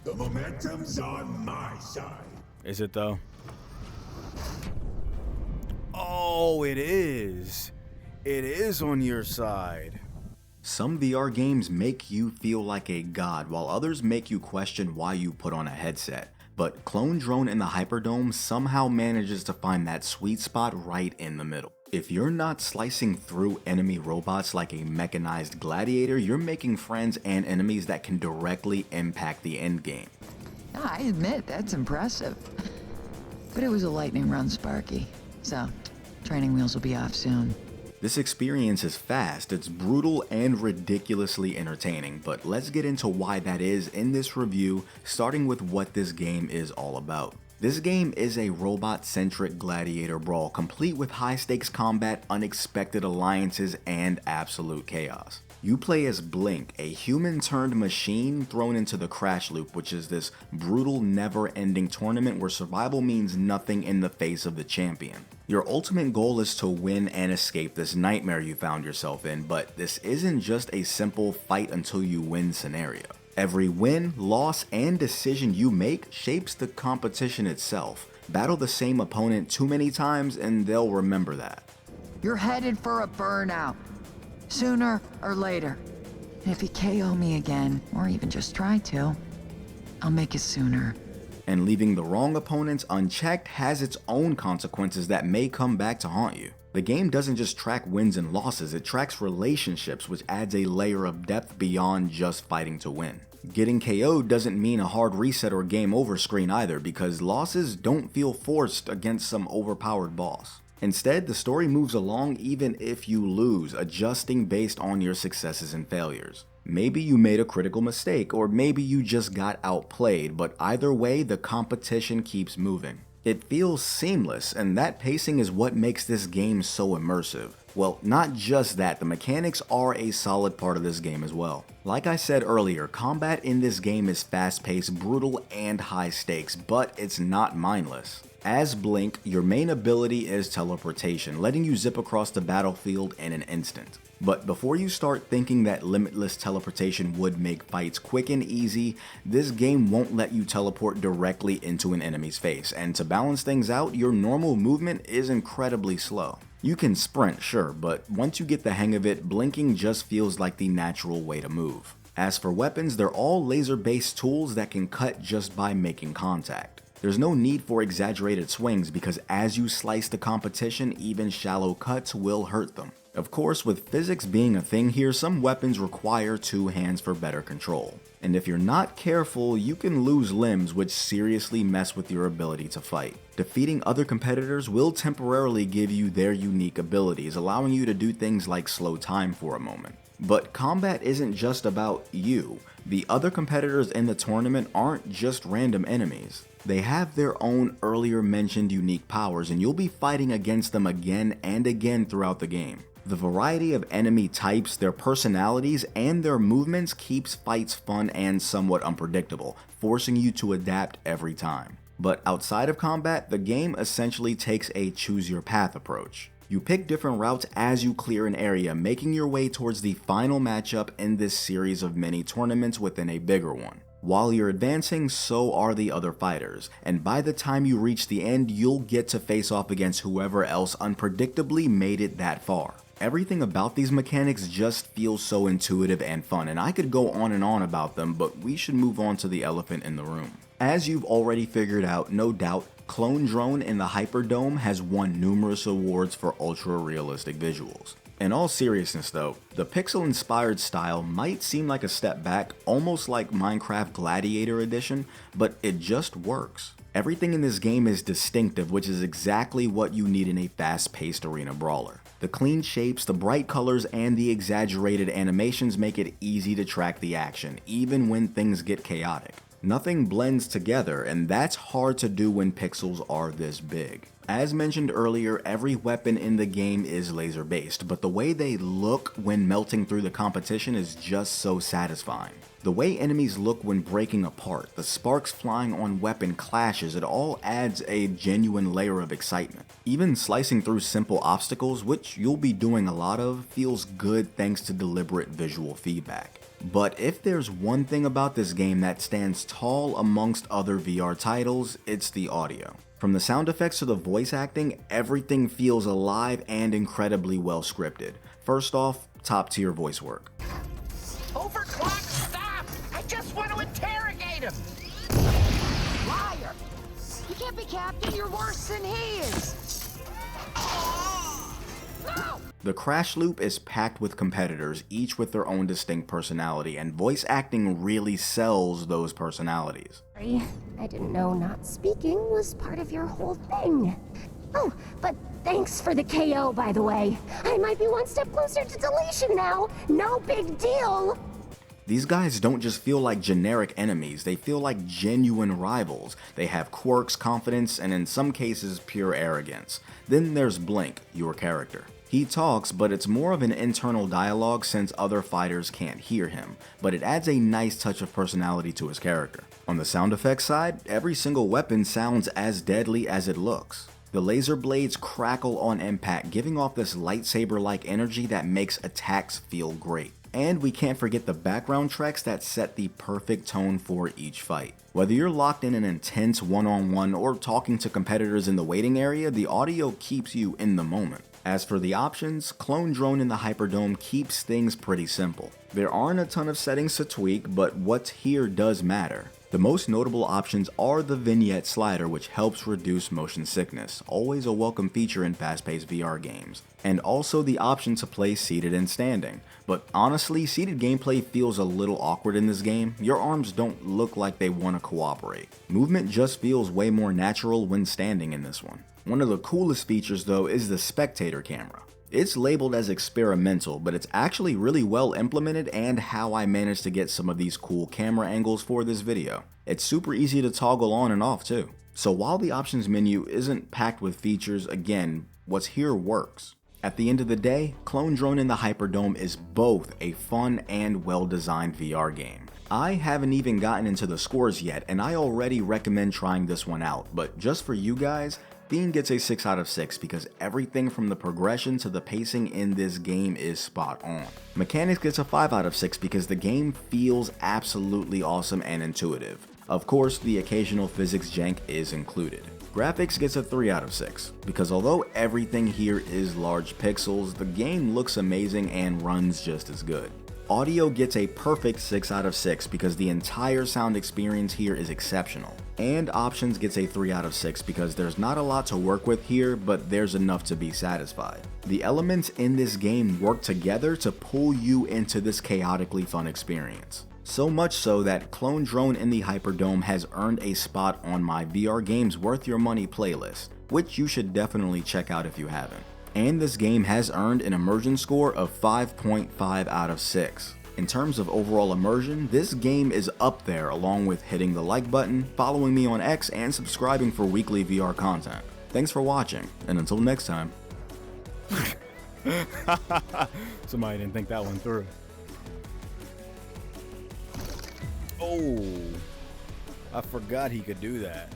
The momentum's on my side. Is it though? Oh, it is. It is on your side. Some VR games make you feel like a god, while others make you question why you put on a headset. But Clone Drone in the Hyperdome somehow manages to find that sweet spot right in the middle. If you're not slicing through enemy robots like a mechanized gladiator, you're making friends and enemies that can directly impact the endgame. I admit, that's impressive. But it was a lightning round, Sparky. So, training wheels will be off soon. This experience is fast, it's brutal, and ridiculously entertaining, but let's get into why that is in this review, starting with what this game is all about. This game is a robot-centric gladiator brawl, complete with high-stakes combat, unexpected alliances, and absolute chaos. You play as Blink, a human-turned machine thrown into the Crash Loop, which is this brutal, never-ending tournament where survival means nothing in the face of the champion. Your ultimate goal is to win and escape this nightmare you found yourself in, but this isn't just a simple fight until you win scenario. Every win, loss, and decision you make shapes the competition itself. Battle the same opponent too many times and they'll remember that. You're headed for a burnout. Sooner or later. And if you KO me again, or even just try to, I'll make it sooner. And leaving the wrong opponents unchecked has its own consequences that may come back to haunt you. The game doesn't just track wins and losses, it tracks relationships, which adds a layer of depth beyond just fighting to win. Getting KO'd doesn't mean a hard reset or game over screen either, because losses don't feel forced against some overpowered boss. Instead, the story moves along even if you lose, adjusting based on your successes and failures. Maybe you made a critical mistake, or maybe you just got outplayed, but either way, the competition keeps moving. It feels seamless, and that pacing is what makes this game so immersive. Well, not just that, the mechanics are a solid part of this game as well. Like I said earlier, combat in this game is fast-paced, brutal, and high stakes, but it's not mindless. As Blink, your main ability is teleportation, letting you zip across the battlefield in an instant. But before you start thinking that limitless teleportation would make fights quick and easy, this game won't let you teleport directly into an enemy's face, and to balance things out, your normal movement is incredibly slow. You can sprint, sure, but once you get the hang of it, blinking just feels like the natural way to move. As for weapons, they're all laser-based tools that can cut just by making contact. There's no need for exaggerated swings because as you slice the competition, even shallow cuts will hurt them. Of course, with physics being a thing here, some weapons require two hands for better control. And if you're not careful, you can lose limbs, which seriously mess with your ability to fight. Defeating other competitors will temporarily give you their unique abilities, allowing you to do things like slow time for a moment. But combat isn't just about you. The other competitors in the tournament aren't just random enemies. They have their own earlier mentioned unique powers, and you'll be fighting against them again and again throughout the game. The variety of enemy types, their personalities, and their movements keeps fights fun and somewhat unpredictable, forcing you to adapt every time. But outside of combat, the game essentially takes a choose-your-path approach. You pick different routes as you clear an area, making your way towards the final matchup in this series of mini tournaments within a bigger one. While you're advancing, so are the other fighters, and by the time you reach the end, you'll get to face off against whoever else unpredictably made it that far. Everything about these mechanics just feels so intuitive and fun, and I could go on and on about them, but we should move on to the elephant in the room. As you've already figured out, no doubt, Clone Drone in the Hyperdome has won numerous awards for ultra-realistic visuals. In all seriousness though, the pixel-inspired style might seem like a step back, almost like Minecraft Gladiator Edition, but it just works. Everything in this game is distinctive, which is exactly what you need in a fast-paced arena brawler. The clean shapes, the bright colors, and the exaggerated animations make it easy to track the action, even when things get chaotic. Nothing blends together, and that's hard to do when pixels are this big. As mentioned earlier, every weapon in the game is laser based, but the way they look when melting through the competition is just so satisfying. The way enemies look when breaking apart, the sparks flying on weapon clashes, it all adds a genuine layer of excitement. Even slicing through simple obstacles, which you'll be doing a lot of, feels good thanks to deliberate visual feedback. But if there's one thing about this game that stands tall amongst other VR titles, it's the audio. From the sound effects to the voice acting, everything feels alive and incredibly well scripted. First off, top tier voice work. Overclock, stop! I just want to interrogate him! Liar! You can't be captain, you're worse than he is! No! The crash loop is packed with competitors, each with their own distinct personality, and voice acting really sells those personalities. I didn't know not speaking was part of your whole thing. Oh, but thanks for the KO, by the way. I might be one step closer to deletion now. No big deal. These guys don't just feel like generic enemies, they feel like genuine rivals. They have quirks, confidence, and in some cases, pure arrogance. Then there's Blink, your character. He talks, but it's more of an internal dialogue since other fighters can't hear him, but it adds a nice touch of personality to his character. On the sound effects side, every single weapon sounds as deadly as it looks. The laser blades crackle on impact, giving off this lightsaber-like energy that makes attacks feel great. And we can't forget the background tracks that set the perfect tone for each fight. Whether you're locked in an intense one-on-one or talking to competitors in the waiting area, the audio keeps you in the moment. As for the options, Clone Drone in the Hyperdome keeps things pretty simple. There aren't a ton of settings to tweak, but what's here does matter. The most notable options are the vignette slider, which helps reduce motion sickness, always a welcome feature in fast-paced VR games, and also the option to play seated and standing. But honestly, seated gameplay feels a little awkward in this game. Your arms don't look like they want to cooperate. Movement just feels way more natural when standing in this one. One of the coolest features though is the spectator camera. It's labeled as experimental, but it's actually really well implemented and how I managed to get some of these cool camera angles for this video. It's super easy to toggle on and off too. So while the options menu isn't packed with features, again, what's here works. At the end of the day, Clone Drone in the Hyperdome is both a fun and well-designed VR game. I haven't even gotten into the scores yet, and I already recommend trying this one out, but just for you guys, Theme gets a 6 out of 6 because everything from the progression to the pacing in this game is spot on. Mechanics gets a 5 out of 6 because the game feels absolutely awesome and intuitive. Of course, the occasional physics jank is included. Graphics gets a 3 out of 6 because although everything here is large pixels, the game looks amazing and runs just as good. Audio gets a perfect 6 out of 6 because the entire sound experience here is exceptional. And Options gets a 3 out of 6 because there's not a lot to work with here, but there's enough to be satisfied. The elements in this game work together to pull you into this chaotically fun experience. So much so that Clone Drone in the Hyperdome has earned a spot on my VR Games Worth Your Money playlist, which you should definitely check out if you haven't. And this game has earned an immersion score of 5.5 out of 6. In terms of overall immersion, this game is up there along with hitting the like button, following me on X, and subscribing for weekly VR content. Thanks for watching, and until next time. Somebody didn't think that one through. Oh, I forgot he could do that.